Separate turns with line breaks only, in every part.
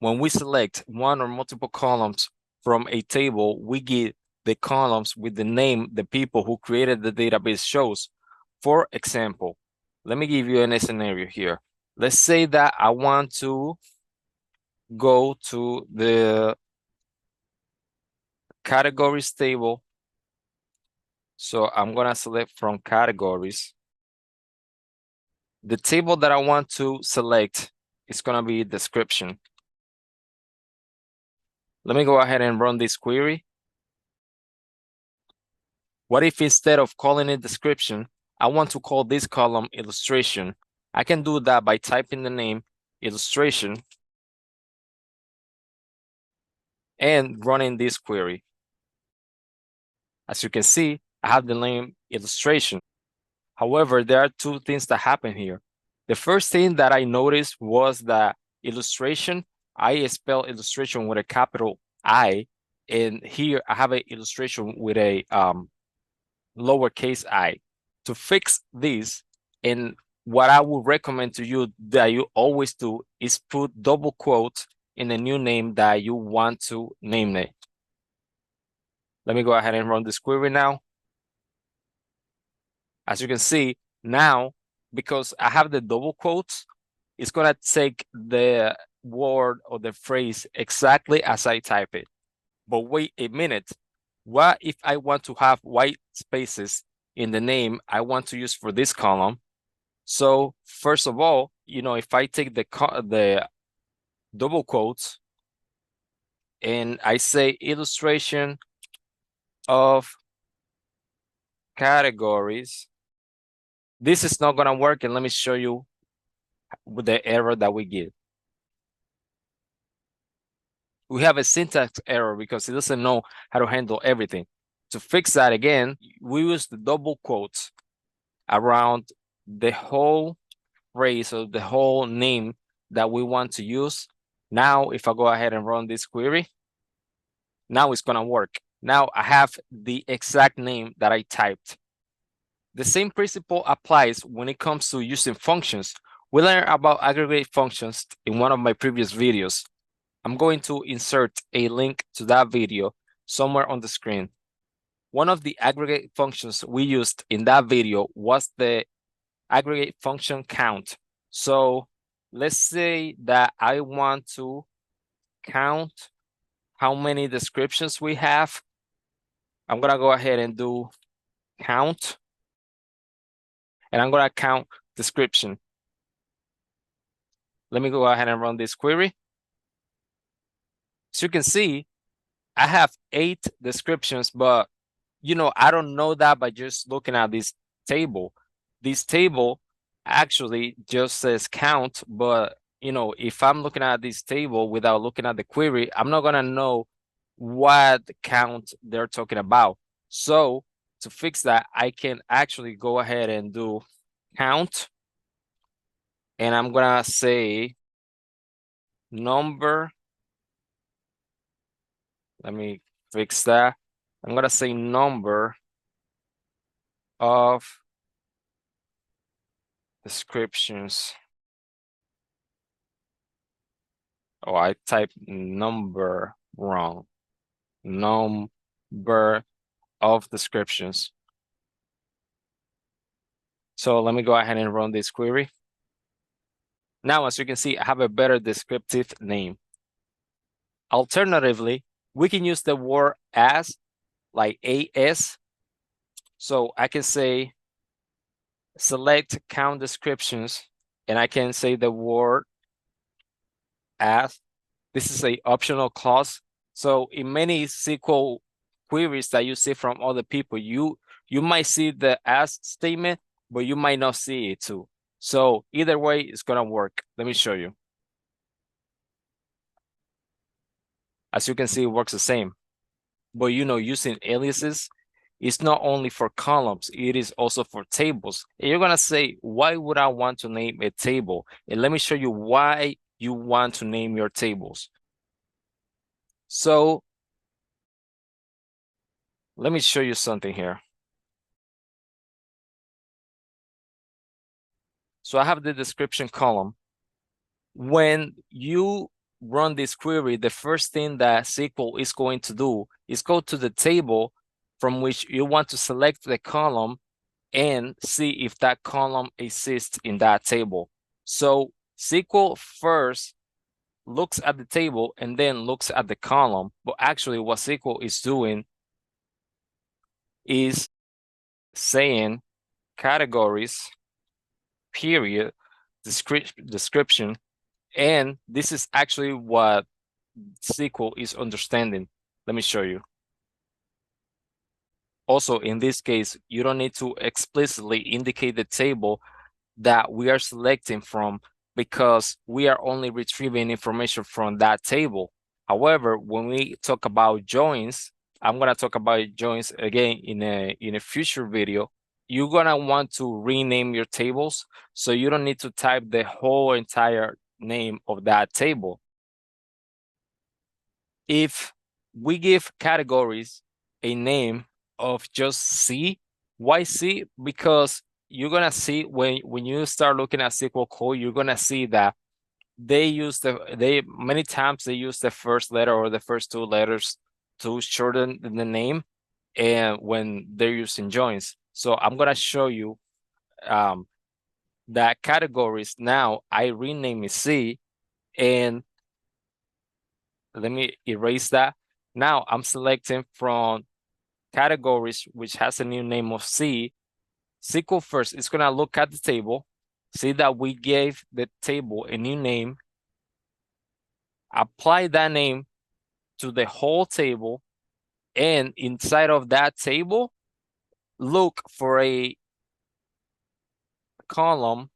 when we select one or multiple columns from a table, we get the columns with the name the people who created the database shows. For example, let me give you a scenario here. Let's say that I want to go to the categories table. So I'm gonna select from categories. The table that I want to select is gonna be description. Let me go ahead and run this query. What if instead of calling it description, I want to call this column illustration? I can do that by typing the name illustration and running this query. As you can see, I have the name illustration. However, there are two things that happen here. The first thing that I noticed was that illustration, I spell illustration with a capital I, and here I have an illustration with a lowercase I. To fix this, and what I would recommend to you that you always do is put double quotes in the new name that you want to name it. Let me go ahead and run this query now. As you can see, now, because I have the double quotes, it's gonna take the word or the phrase exactly as I type it. But wait a minute, what if I want to have white spaces in the name I want to use for this column? So first of all, if I take the double quotes and I say illustration of categories, this is not gonna work, and let me show you with the error that we get. We have a syntax error because it doesn't know how to handle everything. To fix that again, we use the double quotes around the whole phrase or the whole name that we want to use. Now, if I go ahead and run this query, now it's gonna work. Now I have the exact name that I typed. The same principle applies when it comes to using functions. We learned about aggregate functions in one of my previous videos. I'm going to insert a link to that video somewhere on the screen. One of the aggregate functions we used in that video was the aggregate function count. So let's say that I want to count how many descriptions we have. I'm gonna go ahead and do count, and I'm gonna count description. Let me go ahead and run this query. So you can see, I have 8 descriptions, but I don't know that by just looking at this table. This table actually just says count, but if I'm looking at this table without looking at the query, I'm not gonna know what count they're talking about. So to fix that, I can actually go ahead and do count, and I'm gonna say number. Let me fix that. I'm gonna say number of descriptions. Oh, I typed number wrong. Number of descriptions. So let me go ahead and run this query. Now, as you can see, I have a better descriptive name. Alternatively, we can use the word as, like AS. So I can say select count descriptions, and I can say the word as. This is a optional clause. So in many SQL queries that you see from other people, you might see the as statement, but you might not see it too. So either way, it's gonna work. Let me show you. As you can see, it works the same. But using aliases is not only for columns, it is also for tables. And you're gonna say, why would I want to name a table? And let me show you why you want to name your tables. So let me show you something here. So I have the description column. When you run this query, the first thing that SQL is going to do is go to the table from which you want to select the column and see if that column exists in that table. So SQL first looks at the table and then looks at the column, but actually what SQL is doing is saying categories, period, description, and this is actually what SQL is understanding. Let me show you. Also, in this case, you don't need to explicitly indicate the table that we are selecting from because we are only retrieving information from that table. However, when we talk about joins, I'm gonna talk about joins again in a future video. You're gonna want to rename your tables, so you don't need to type the whole entire name of that table. If we give categories a name of just C, why C? Because you're gonna see when you start looking at SQL code, you're gonna see that they many times they use the first letter or the first two letters to shorten the name, and when they're using joins. So I'm gonna show you um, that categories now I rename it C, and let me erase that. Now I'm selecting from categories which has a new name of C. SQL first is gonna look at the table, see that we gave the table a new name, apply that name to the whole table, and inside of that table, look for a column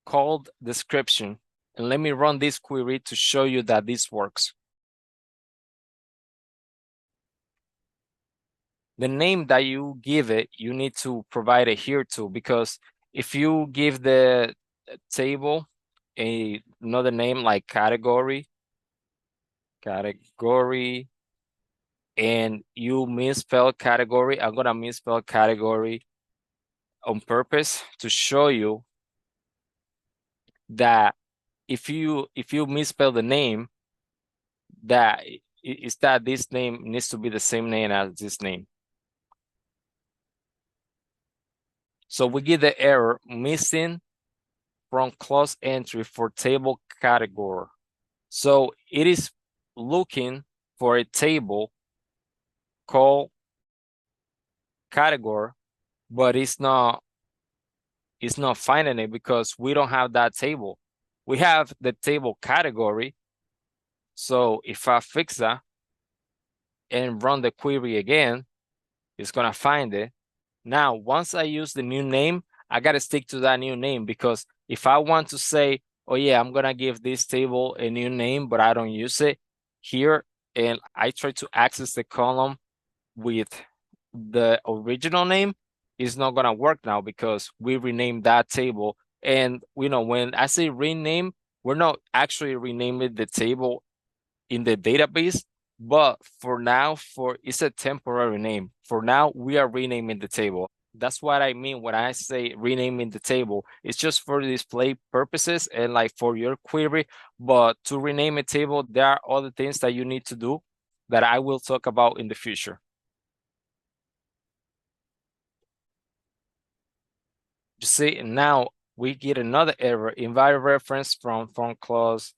called description. And let me run this query to show you that this works. The name that you give it, you need to provide it here too, because if you give the table another name like category, and you misspell category, I'm gonna misspell category on purpose to show you that if you misspell the name, that is that this name needs to be the same name as this name. So we get the error missing from clause entry for table category. So it is looking for a table called category, but it's not finding it because we don't have that table. We have the table category. So if I fix that and run the query again, it's gonna find it. Now, once I use the new name, I gotta stick to that new name, because if I want to say, oh yeah, I'm gonna give this table a new name, but I don't use it here, and I try to access the column with the original name, it's not gonna work now because we renamed that table. And when I say rename, we're not actually renaming the table in the database, but for now, it's a temporary name. For now, we are renaming the table. That's what I mean when I say renaming the table. It's just for display purposes and like for your query, but to rename a table, there are other things that you need to do that I will talk about in the future. You see, now we get another error, invalid reference from clause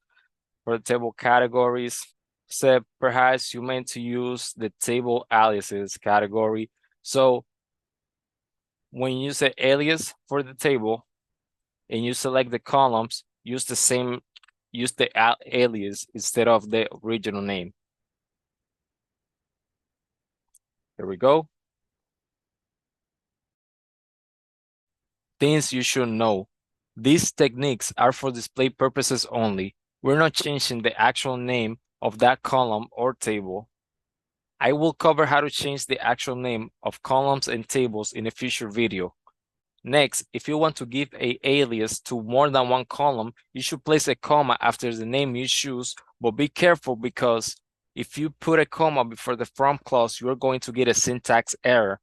for the table categories. Said perhaps you meant to use the table aliases category. So when you say alias for the table and you select the columns, use the alias instead of the original name. There we go. Things you should know. These techniques are for display purposes only. We're not changing the actual name of that column or table. I will cover how to change the actual name of columns and tables in a future video. Next, if you want to give an alias to more than one column, you should place a comma after the name you choose, but be careful because if you put a comma before the from clause, you're going to get a syntax error.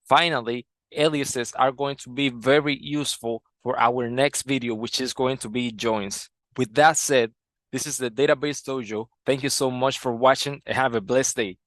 Finally, aliases are going to be very useful for our next video, which is going to be joins. With that said, This is the Database Dojo. Thank you so much for watching and have a blessed day.